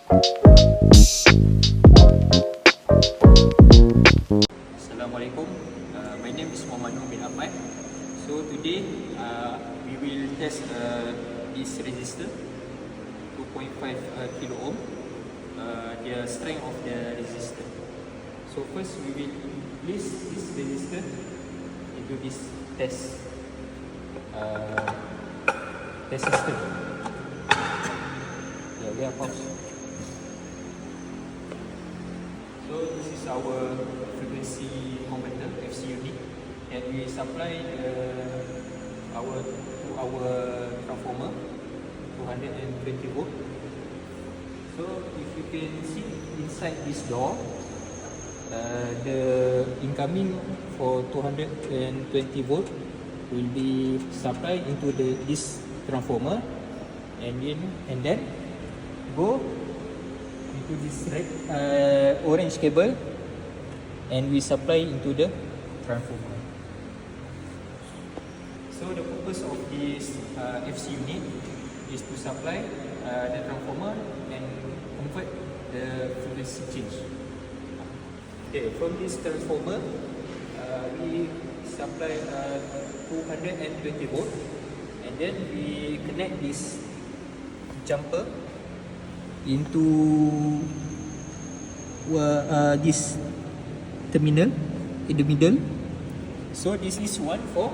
Assalamualaikum. My name is Muhammad Nur bin Ahmad. So today we will test this resistor 2.5 kilo ohm, the strength of the resistor. So first we will place this resistor into this test system. Yeah, we are pause. So this is our frequency converter FC unit, and we supply our transformer 220 volt. So if you can see inside this door, the incoming for 220 volt will be supplied into this transformer, and then go into this red orange cable, and we supply into the transformer. So the purpose of this FC unit is to supply the transformer and convert the frequency change. Okay, from this transformer we supply 220 volt, and then we connect this jumper into this terminal in the middle. So this is one for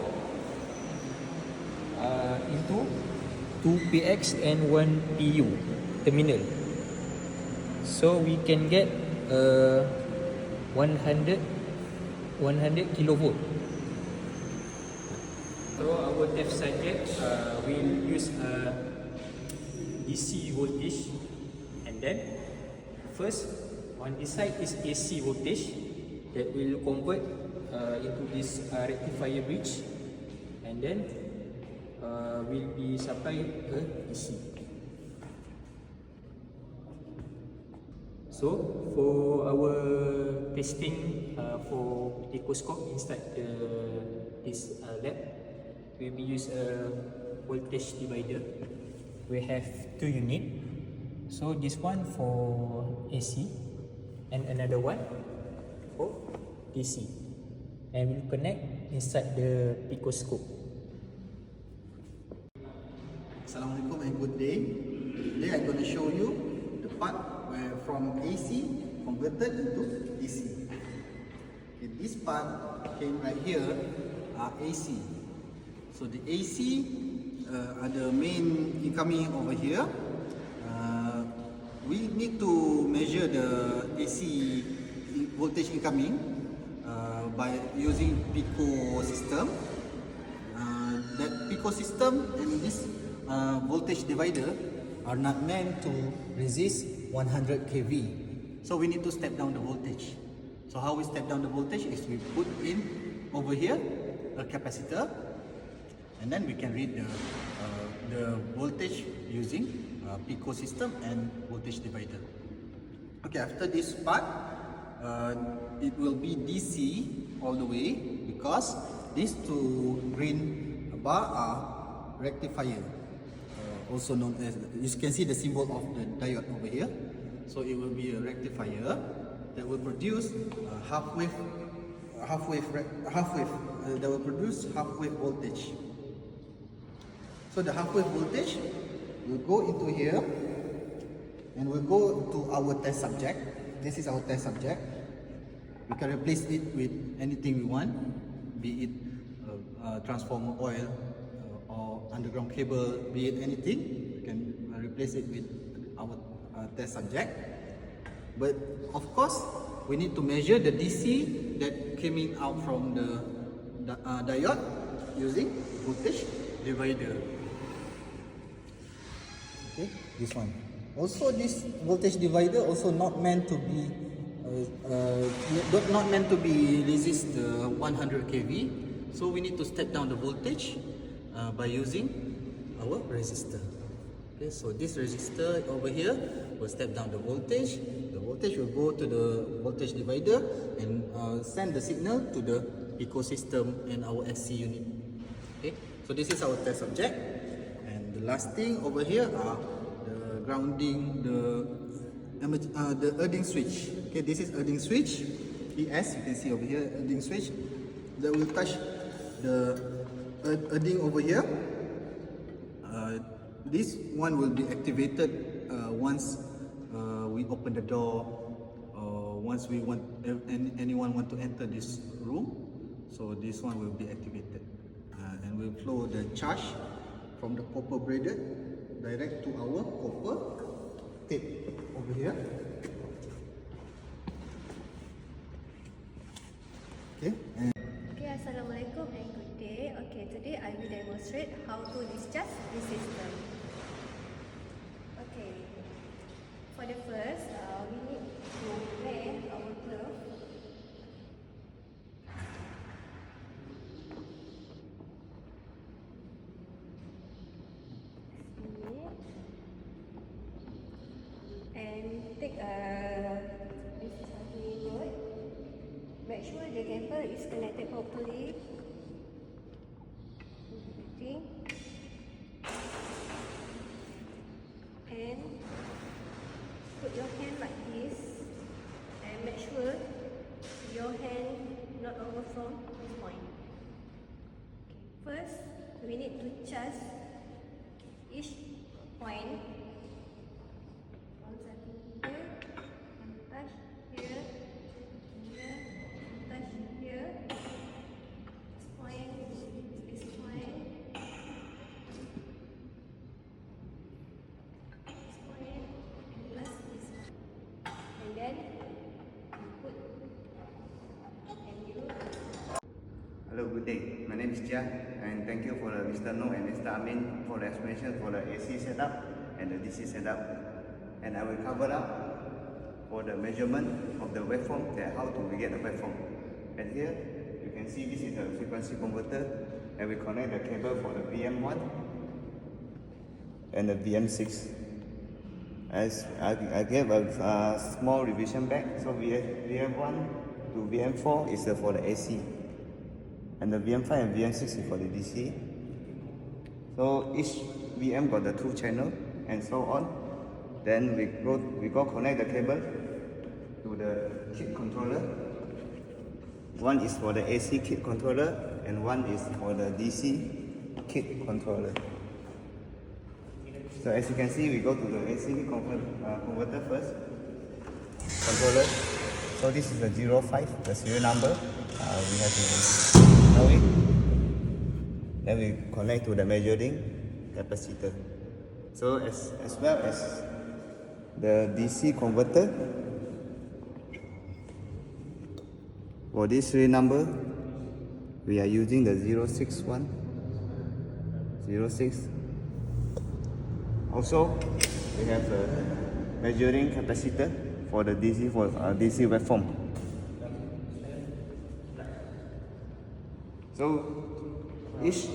into 2PX and 1PU terminal. So we can get 100 kilovolt. So our test subject will use DC voltage, and then first on this side is AC voltage that will convert into this rectifier bridge, and then will be supplied DC. So for our testing for picoscope inside this lab, we will use a voltage divider. We have two units. So this one for AC and another one for DC, and we'll connect inside the picoscope. Assalamualaikum and good day. Today I'm going to show you the part where from AC converted into DC. Okay, this part came right here are AC. So the AC are the main incoming over here. We need to measure the AC voltage incoming by using Pico system. That Pico system and this voltage divider are not meant to resist 100 kV. So we need to step down the voltage. So how we step down the voltage is we put in over here a capacitor, and then we can read the voltage using Pico system and voltage divider. Okay, after this part, it will be DC all the way, because these two green bar are rectifier, also known as, you can see the symbol of the diode over here. So it will be a rectifier that will produce half wave that will produce half wave voltage. So the half wave voltage will go into here, and will go to our test subject. This is our test subject. We can replace it with anything we want, be it transformer oil or underground cable, be it anything. We can replace it with our test subject. But of course, we need to measure the DC that coming out from the diode using voltage divider. Okay, this one. Also, this voltage divider also not meant to be resist the 100 kV. So we need to step down the voltage by using our resistor. Okay, so this resistor over here will step down the voltage. The voltage will go to the voltage divider and send the signal to the Pico system and our SC unit. Okay, so this is our test subject. And the last thing over here are the grounding, the the earthing switch. Okay, this is earthing switch, ES. You can see over here, earthing switch. That will touch the earthing over here. This one will be activated once we open the door, or once we want anyone want to enter this room. So this one will be activated, and will flow the charge from the copper braided direct to our copper tape over here. Okay. Okay, Assalamualaikum and good day. Okay, today I will demonstrate how to discharge this system. Okay, for the first, we need to wear our glove. And take this is how we do it. Make sure the cable is connected properly. Everything. And put your hand like this and make sure your hand not overflow this point. Okay. First, we need to charge each point. One second here, touch here, here, touch here. This point, this point. This point, plus this one. And then put and you. Hello, good day. My name is Jia, and thank you for Mr. No and Mr. Amin for the explanation for the AC setup and the DC setup. And I will cover up for the measurement of the waveform, that how to get the waveform. And here you can see this is a frequency converter, and we connect the cable for the VM1 and the VM6. As I gave a small revision back, so VM1 to VM4 is for the AC, and the VM5 and VM6 is for the DC. So each VM got the 2 channel and so on. Then we go connect the cable to the kit controller. One is for the AC kit controller and one is for the DC kit controller. So as you can see, we go to the AC converter first. Controller. So this is the 05, the serial number. We have to know it. Then we connect to the measuring capacitor. So as well as the DC converter, for this serial number, we are using the 061, 06. Also, we have a measuring capacitor for the DC DC waveform. So each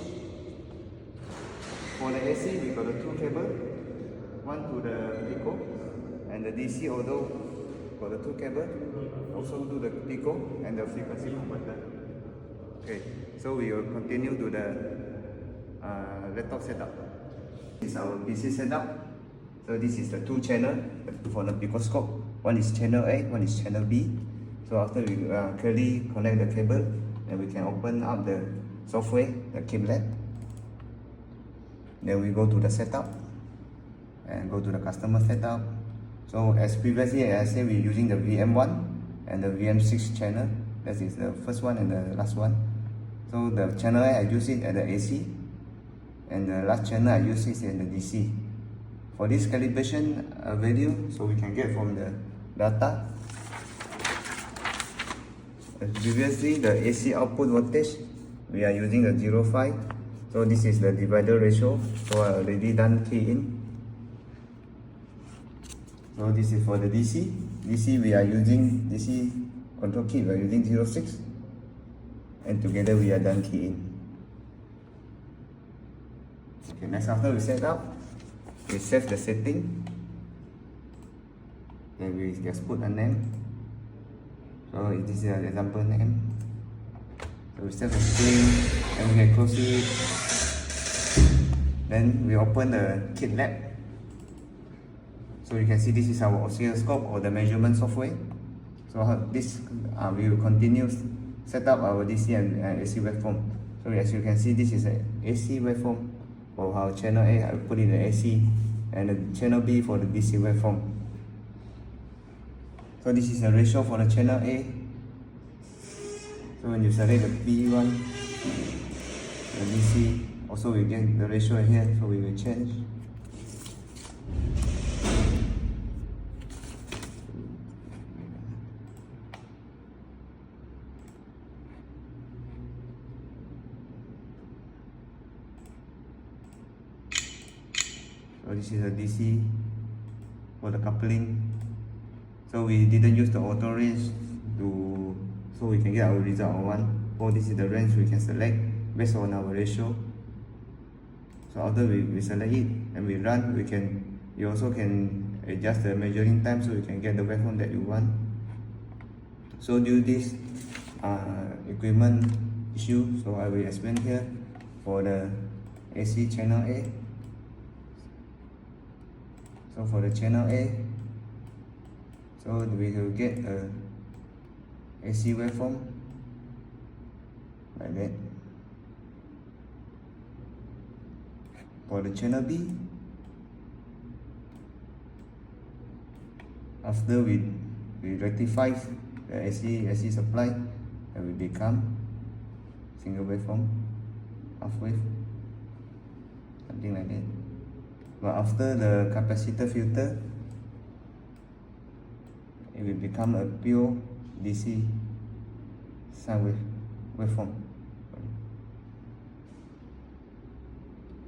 for the AC, we got the 2 cable, one to the Pico, and the DC although got the 2 cable, also to the Pico and the frequency converter. Okay, so we will continue to the laptop setup. This is our PC setup. So this is the 2 channel for the picoscope. One is channel A, one is channel B. So after we clearly connect the cable, then we can open up the software, the CapeLab. Then we go to the setup and go to the customer setup. So as previously I said, we're using the VM1 and the VM6 channel. That is the first one and the last one. So the channel A, I use it at the AC, and the last channel I use it in the DC. For this calibration value, so we can get from the data. As previously, the AC output voltage, we are using the 05. So this is the divider ratio. So I already done key in. So this is for the DC. DC we are using DC control kit. We are using 06, and together we are done key in. Okay, next after we set up, we save the setting. Then we just put a name. So this is an example name. So we save the setting and we can close it. Then we open the CapeLab. So you can see this is our oscilloscope or the measurement software. So this we will continue set up our DC and AC waveform. So as you can see, this is an AC waveform for our channel A. I will put in the AC, and the channel B for the DC waveform. So this is the ratio for the channel A. So when you select the P1, the DC, also we get the ratio here, so we will change. So this is a DC for the coupling. So we didn't use the auto range so we can get our result on one. So this is the range we can select based on our ratio. So after we select it and we run, you also can adjust the measuring time so you can get the waveform that you want. So due to this equipment issue, so I will explain here for the AC channel A. So for the channel A, so we will get a AC waveform like that. For the channel B, after we rectify the AC supply, it will become single waveform, half wave, something like that. But after the capacitor filter, it will become a pure DC sine waveform.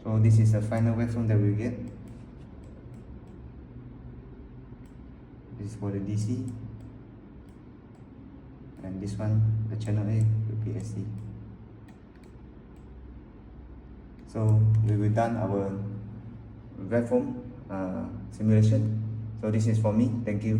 So this is the final waveform that we get. This is for the DC, and this one, the channel A, will be AC. So we will done our waveform simulation. So this is for me. Thank you.